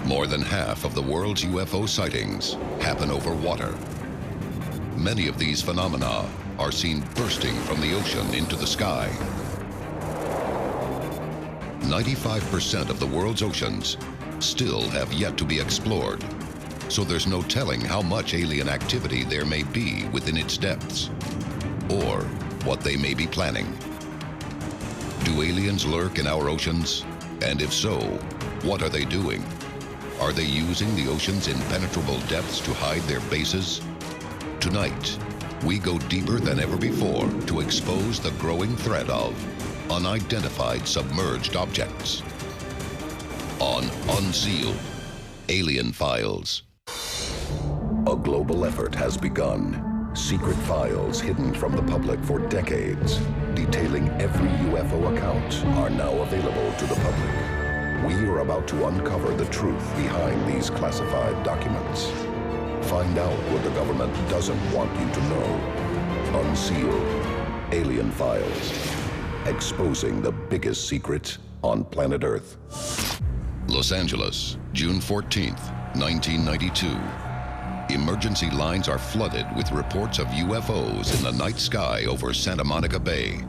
More than half of the world's UFO sightings happen over water. Many of these phenomena are seen bursting from the ocean into the sky. 95% of the world's oceans still have yet to be explored, so there's no telling how much alien activity there may be within its depths, or what they may be planning. Do aliens lurk in our oceans? And if so, what are they doing? Are they using the ocean's impenetrable depths to hide their bases? Tonight, we go deeper than ever before to expose the growing threat of unidentified submerged objects. On Unsealed, Alien Files. A global effort has begun. Secret files hidden from the public for decades, detailing every UFO account, are now available to the public. We are about to uncover the truth behind these classified documents. Find out what the government doesn't want you to know. Unsealed, Alien Files. Exposing the biggest secret on planet Earth. Los Angeles, June 14th, 1992. Emergency lines are flooded with reports of UFOs in the night sky over Santa Monica Bay.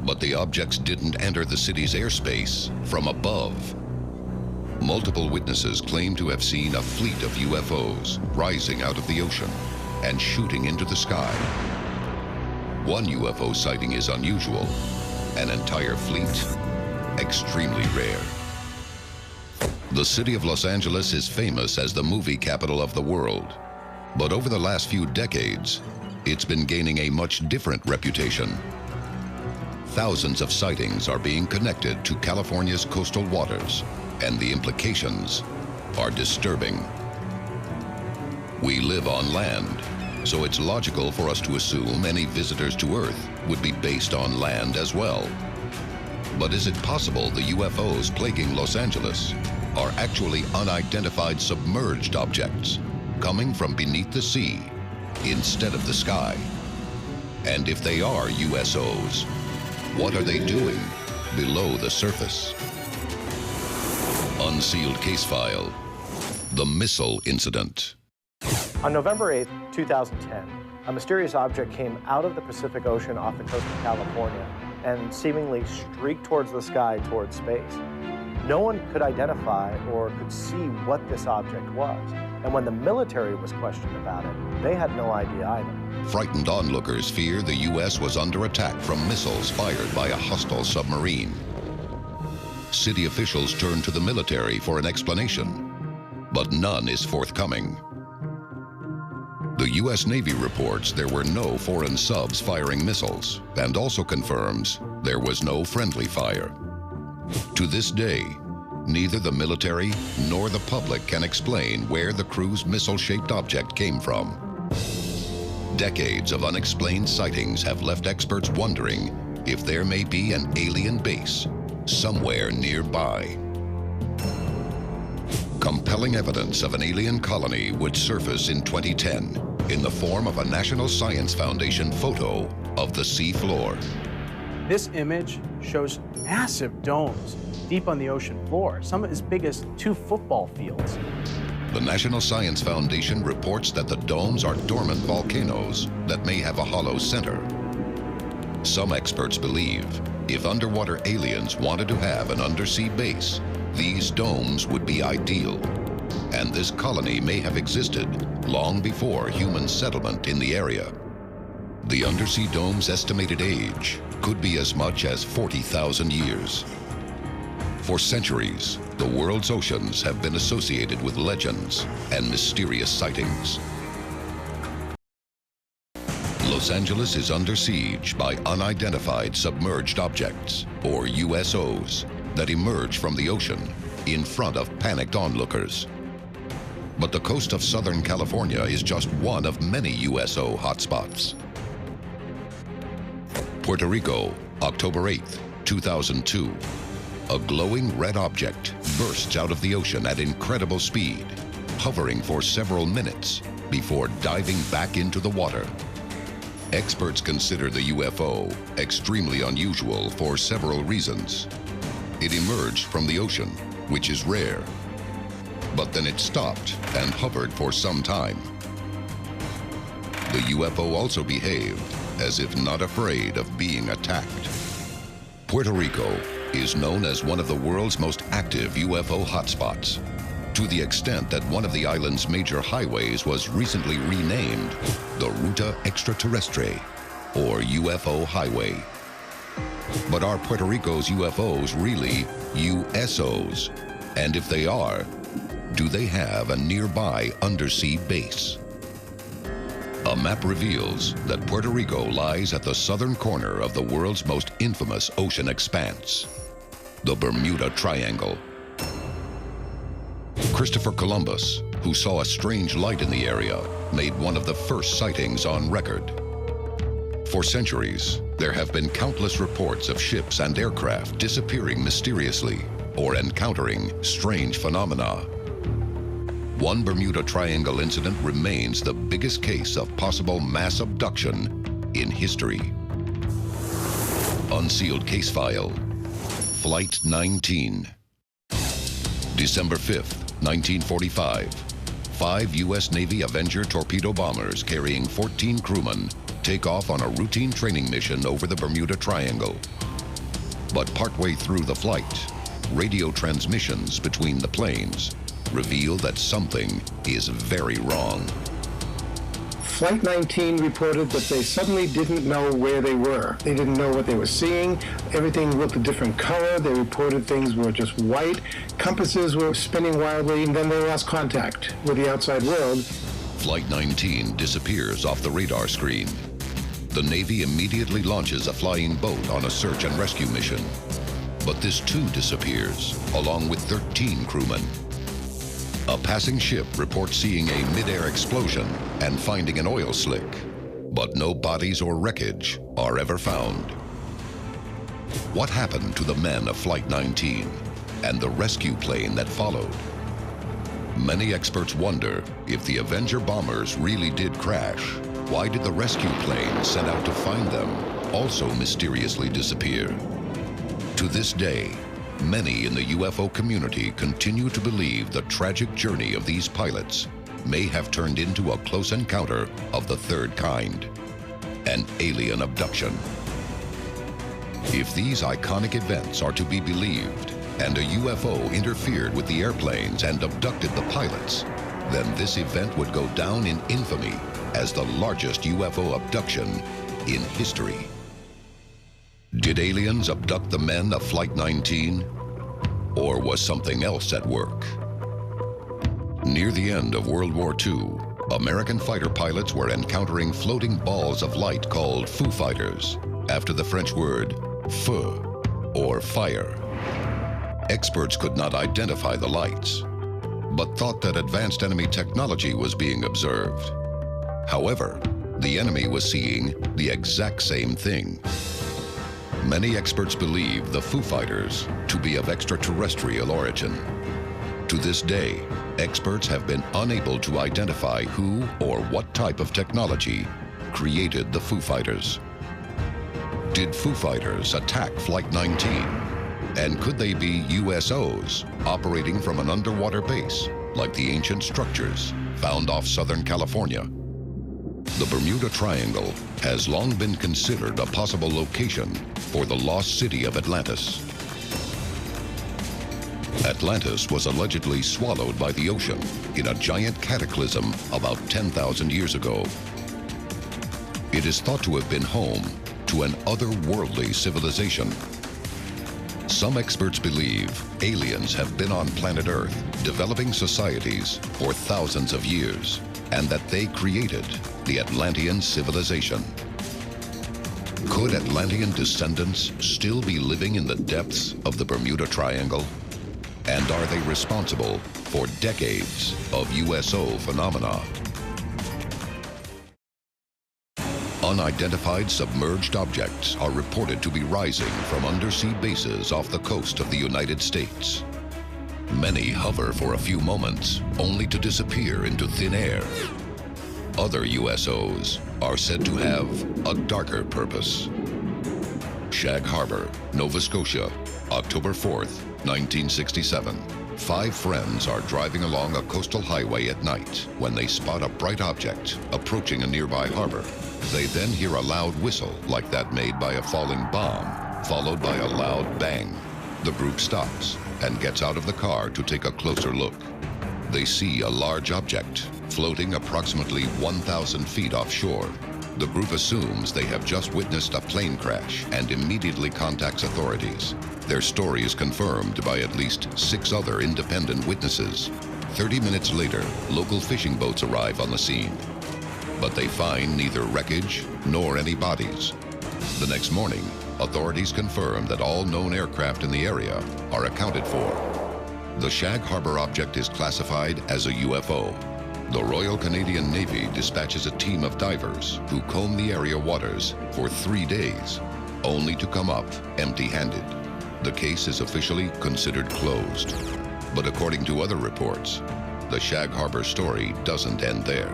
But the objects didn't enter the city's airspace from above. Multiple witnesses claim to have seen a fleet of UFOs rising out of the ocean and shooting into the sky. One UFO sighting is unusual. An entire fleet, extremely rare. The city of Los Angeles is famous as the movie capital of the world. But over the last few decades, it's been gaining a much different reputation. Thousands of sightings are being connected to California's coastal waters, and the implications are disturbing. We live on land, so it's logical for us to assume any visitors to Earth would be based on land as well. But is it possible the UFOs plaguing Los Angeles are actually unidentified submerged objects coming from beneath the sea instead of the sky? And if they are USOs, what are they doing below the surface? Unsealed case file, the missile incident. On November 8, 2010, a mysterious object came out of the Pacific Ocean off the coast of California and seemingly streaked towards the sky, towards space. No one could identify or could see what this object was. And when the military was questioned about it, they had no idea either. Frightened onlookers fear the U.S. was under attack from missiles fired by a hostile submarine. City officials turn to the military for an explanation, but none is forthcoming. The U.S. Navy reports there were no foreign subs firing missiles and also confirms there was no friendly fire. To this day, neither the military nor the public can explain where the cruise missile-shaped object came from. Decades of unexplained sightings have left experts wondering if there may be an alien base somewhere nearby. Compelling evidence of an alien colony would surface in 2010 in the form of a National Science Foundation photo of the sea floor. This image shows massive domes deep on the ocean floor, some as big as 2 football fields. The National Science Foundation reports that the domes are dormant volcanoes that may have a hollow center. Some experts believe if underwater aliens wanted to have an undersea base, these domes would be ideal. And this colony may have existed long before human settlement in the area. The undersea dome's estimated age could be as much as 40,000 years. For centuries, the world's oceans have been associated with legends and mysterious sightings. Los Angeles is under siege by unidentified submerged objects, or USOs, that emerge from the ocean in front of panicked onlookers. But the coast of Southern California is just one of many USO hotspots. Puerto Rico, October 8, 2002. A glowing red object bursts out of the ocean at incredible speed, hovering for several minutes before diving back into the water. Experts consider the UFO extremely unusual for several reasons. It emerged from the ocean, which is rare. but then it stopped and hovered for some time. The UFO also behaved as if not afraid of being attacked. Puerto Rico is known as one of the world's most active UFO hotspots, to the extent that one of the island's major highways was recently renamed the Ruta Extraterrestre, or UFO Highway. But are Puerto Rico's UFOs really USOs? And if they are, do they have a nearby undersea base? A map reveals that Puerto Rico lies at the southern corner of the world's most infamous ocean expanse, the Bermuda Triangle. Christopher Columbus, who saw a strange light in the area, made one of the first sightings on record. For centuries, there have been countless reports of ships and aircraft disappearing mysteriously or encountering strange phenomena. One Bermuda Triangle incident remains the biggest case of possible mass abduction in history. Unsealed case file, Flight 19. December 5th, 1945. 5 U.S. Navy Avenger torpedo bombers carrying 14 crewmen take off on a routine training mission over the Bermuda Triangle. But partway through the flight, radio transmissions between the planes reveal that something is very wrong. Flight 19 reported that they suddenly didn't know where they were. They didn't know what they were seeing. Everything looked a different color. They reported things were just white. Compasses were spinning wildly, and then they lost contact with the outside world. Flight 19 disappears off the radar screen. The Navy immediately launches a flying boat on a search and rescue mission. But this too disappears, along with 13 crewmen. A passing ship reports seeing a mid-air explosion and finding an oil slick, but no bodies or wreckage are ever found. What happened to the men of Flight 19 and the rescue plane that followed? Many experts wonder if the Avenger bombers really did crash. Why did the rescue plane sent out to find them also mysteriously disappear? To this day, many in the UFO community continue to believe the tragic journey of these pilots may have turned into a close encounter of the third kind, an alien abduction. If these iconic events are to be believed, and a UFO interfered with the airplanes and abducted the pilots, then this event would go down in infamy as the largest UFO abduction in history. Did aliens abduct the men of Flight 19? Or was something else at work? Near the end of World War II, American fighter pilots were encountering floating balls of light called Foo Fighters, after the French word feu, or fire. Experts could not identify the lights, but thought that advanced enemy technology was being observed. However, the enemy was seeing the exact same thing. Many experts believe the Foo Fighters to be of extraterrestrial origin. To this day, experts have been unable to identify who or what type of technology created the Foo Fighters. Did Foo Fighters attack Flight 19? And could they be USOs operating from an underwater base, like the ancient structures found off Southern California? The Bermuda Triangle has long been considered a possible location for the lost city of Atlantis. Atlantis was allegedly swallowed by the ocean in a giant cataclysm about 10,000 years ago. It is thought to have been home to an otherworldly civilization. Some experts believe aliens have been on planet Earth developing societies for thousands of years, and that they created the Atlantean civilization. Could Atlantean descendants still be living in the depths of the Bermuda Triangle? And are they responsible for decades of USO phenomena? Unidentified submerged objects are reported to be rising from undersea bases off the coast of the United States. Many hover for a few moments, only to disappear into thin air. Other USOs are said to have a darker purpose. Shag Harbor, Nova Scotia, October 4th, 1967. 5 friends are driving along a coastal highway at night when they spot a bright object approaching a nearby harbor. They then hear a loud whistle like that made by a falling bomb, followed by a loud bang. The group stops and gets out of the car to take a closer look. They see a large object floating approximately 1,000 feet offshore. The group assumes they have just witnessed a plane crash and immediately contacts authorities. Their story is confirmed by at least 6 other independent witnesses. 30 minutes later, local fishing boats arrive on the scene, but they find neither wreckage nor any bodies. The next morning, authorities confirm that all known aircraft in the area are accounted for. The Shag Harbor object is classified as a UFO. The Royal Canadian Navy dispatches a team of divers who comb the area waters for 3 days, only to come up empty-handed. The case is officially considered closed. But according to other reports, the Shag Harbor story doesn't end there.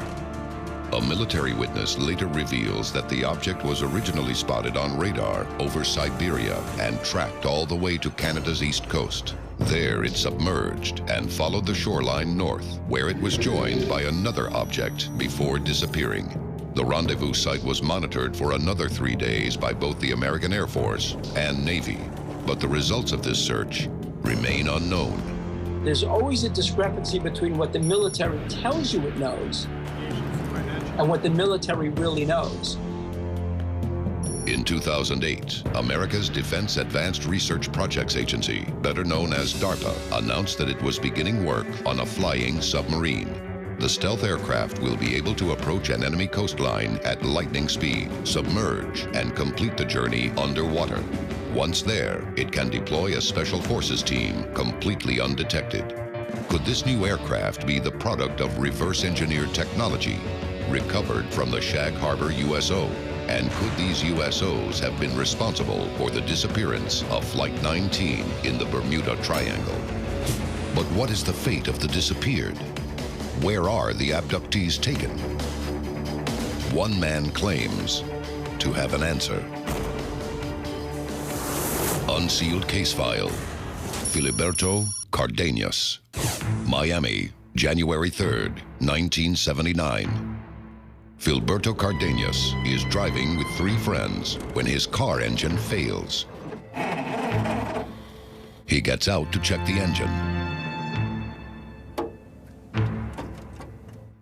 A military witness later reveals that the object was originally spotted on radar over Siberia and tracked all the way to Canada's east coast. There it submerged and followed the shoreline north, where it was joined by another object before disappearing. The rendezvous site was monitored for another 3 days by both the American Air Force and Navy, but the results of this search remain unknown. There's always a discrepancy between what the military tells you it knows and what the military really knows. In 2008, America's Defense Advanced Research Projects Agency, better known as DARPA, announced that it was beginning work on a flying submarine. The stealth aircraft will be able to approach an enemy coastline at lightning speed, submerge, and complete the journey underwater. Once there, it can deploy a special forces team completely undetected. Could this new aircraft be the product of reverse-engineered technology recovered from the Shag Harbor USO? And could these USOs have been responsible for the disappearance of Flight 19 in the Bermuda Triangle? But what is the fate of the disappeared? Where are the abductees taken? One man claims to have an answer. Unsealed case file. Filiberto Cardenas. Miami, January 3rd, 1979. Filiberto Cardenas is driving with 3 friends when his car engine fails. He gets out to check the engine.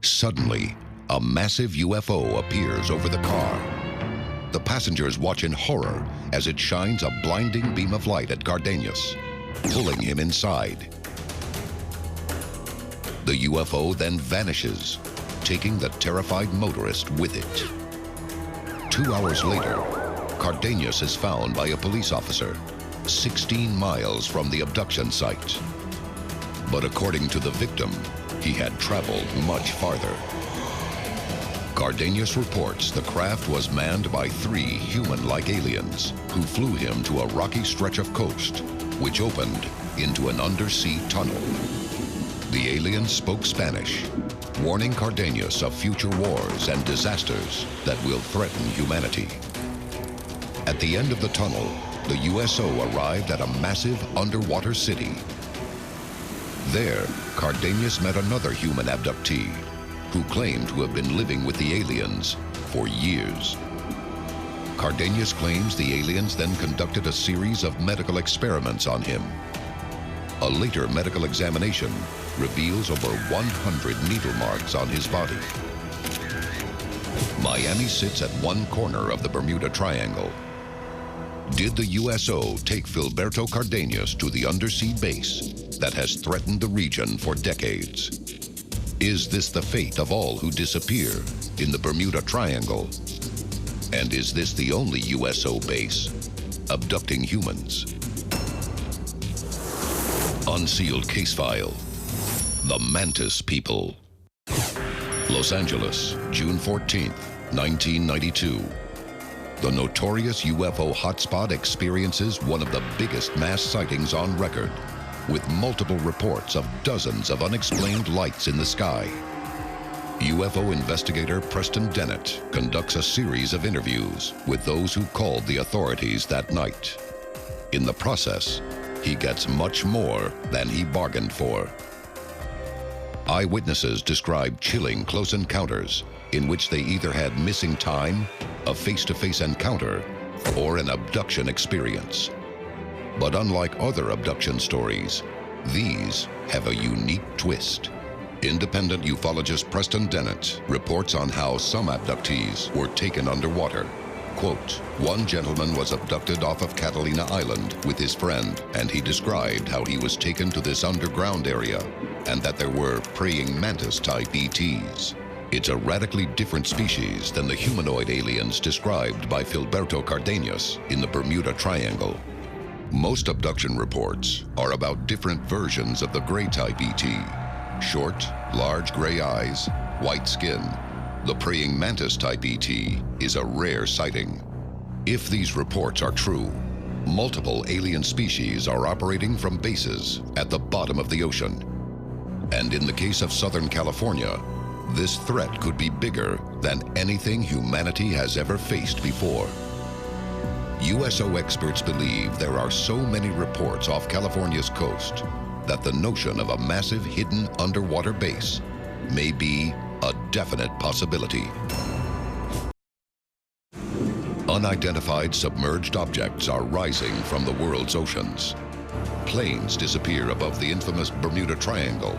Suddenly, a massive UFO appears over the car. The passengers watch in horror as it shines a blinding beam of light at Cardenas, pulling him inside. The UFO then vanishes, taking the terrified motorist with it. 2 hours later, Cardenas is found by a police officer 16 miles from the abduction site. But according to the victim, he had traveled much farther. Cardenas reports the craft was manned by 3 human-like aliens who flew him to a rocky stretch of coast, which opened into an undersea tunnel. The aliens spoke Spanish, warning Cardenas of future wars and disasters that will threaten humanity. At the end of the tunnel, the USO arrived at a massive underwater city. There, Cardenas met another human abductee who claimed to have been living with the aliens for years. Cardenas claims the aliens then conducted a series of medical experiments on him. A later medical examination reveals over 100 needle marks on his body. Miami sits at one corner of the Bermuda Triangle. Did the USO take Filiberto Cardenas to the undersea base that has threatened the region for decades? Is this the fate of all who disappear in the Bermuda Triangle? And is this the only USO base abducting humans? Unsealed case file. The Mantis People. Los Angeles, June 14th, 1992. The notorious UFO hotspot experiences one of the biggest mass sightings on record, with multiple reports of dozens of unexplained lights in the sky. UFO investigator Preston Dennett conducts a series of interviews with those who called the authorities that night. In the process, he gets much more than he bargained for. Eyewitnesses describe chilling close encounters in which they either had missing time, a face-to-face encounter, or an abduction experience. But unlike other abduction stories, these have a unique twist. Independent ufologist Preston Dennett reports on how some abductees were taken underwater. Quote, one gentleman was abducted off of Catalina Island with his friend, and he described how he was taken to this underground area and that there were praying mantis-type ETs. It's a radically different species than the humanoid aliens described by Filberto Cardenas in the Bermuda Triangle. Most abduction reports are about different versions of the gray-type ET. Short, large gray eyes, white skin. The praying mantis-type ET is a rare sighting. If these reports are true, multiple alien species are operating from bases at the bottom of the ocean. And in the case of Southern California, this threat could be bigger than anything humanity has ever faced before. USO experts believe there are so many reports off California's coast that the notion of a massive hidden underwater base may be a definite possibility. Unidentified submerged objects are rising from the world's oceans. Planes disappear above the infamous Bermuda Triangle,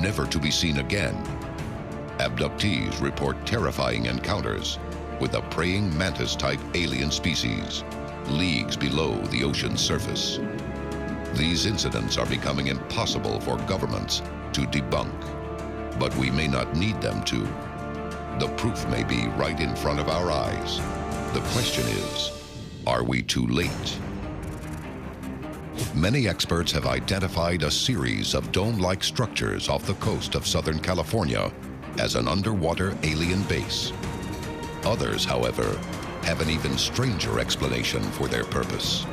never to be seen again. Abductees report terrifying encounters with a praying mantis-type alien species, leagues below the ocean's surface. These incidents are becoming impossible for governments to debunk, but we may not need them to. The proof may be right in front of our eyes. The question is, are we too late? Many experts have identified a series of dome-like structures off the coast of Southern California as an underwater alien base. Others, however, have an even stranger explanation for their purpose.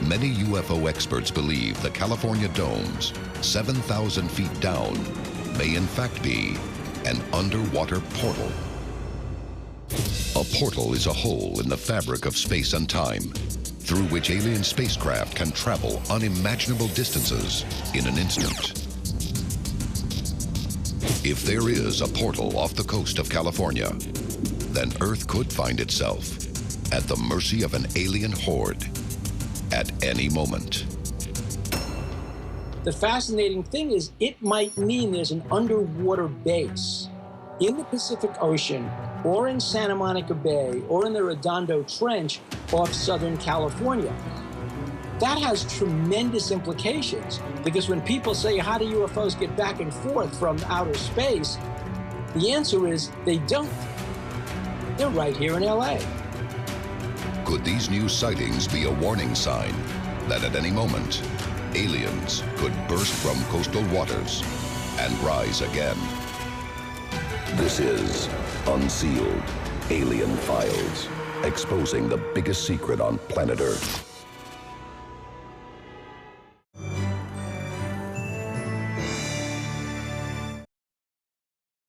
Many UFO experts believe the California domes, 7,000 feet down, may in fact be an underwater portal. A portal is a hole in the fabric of space and time, through which alien spacecraft can travel unimaginable distances in an instant. If there is a portal off the coast of California, then Earth could find itself at the mercy of an alien horde at any moment. The fascinating thing is it might mean there's an underwater base in the Pacific Ocean or in Santa Monica Bay or in the Redondo Trench off Southern California. That has tremendous implications because when people say, how do UFOs get back and forth from outer space? The answer is they don't. They're right here in LA. Could these new sightings be a warning sign that at any moment, aliens could burst from coastal waters and rise again? This is Unsealed, Alien Files, exposing the biggest secret on planet Earth.